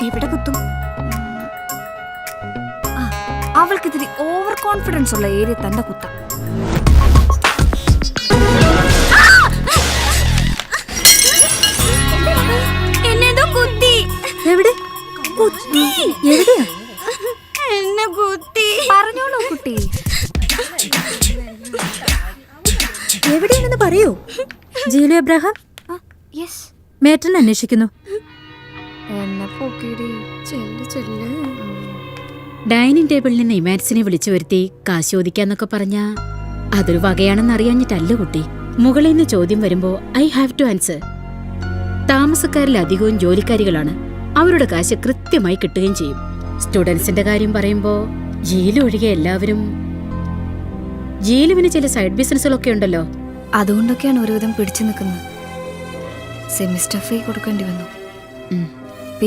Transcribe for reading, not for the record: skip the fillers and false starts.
എവിടെ കുത്തും? അവൾക്കിത്തിരി over confidence ഉള്ള ഏരിയ തന്നെ കുത്താം. എന്നെന്തോ കുത്തി. എവിടെ കുത്തി? എവിടെയാ? എന്നെ കുത്തി. പറഞ്ഞോളൂ കുട്ടി. എവിടെയാണെന്ന് പറയൂ. ജീലു എബ്രഹാം യെസ്. മേട്ടൻ അന്വേഷിക്കുന്നു. എന്നെ പൊക്കിടി. ചെല്ല് ചെല്ല്. ഡൈനിങ് ടേബിളിൽ നിന്ന് ഇമാൻസിനെ വിളിച്ചു വരുത്തി കാശ് ചോദിക്കാന്നൊക്കെ പറഞ്ഞാ അതൊരു വകയാണെന്ന് അറിയാഞ്ഞിട്ടല്ല കുട്ടി. മുകളിൽ നിന്ന് ചോദ്യം വരുമ്പോ ഐ ഹാവ് ടു ആൻസർ. താമസക്കാരിൽ അധികവും ജോലിക്കാരികളാണ്. അവരുടെ കാശ് കൃത്യമായി കിട്ടുകയും ചെയ്യും. സ്റ്റുഡൻസിന്റെ കാര്യം പറയുമ്പോ ജീലു ഒഴികെ എല്ലാവരും. ജീലുവിന് ചില സൈഡ് ബിസിനസ്സുകളൊക്കെ ഉണ്ടല്ലോ. അതുകൊണ്ടൊക്കെയാണ് ഒരുവിധം പിടിച്ചു നിൽക്കുന്നത്. സെമിസ്റ്റർ ഫീ കൊടുക്കേണ്ടി വന്നു.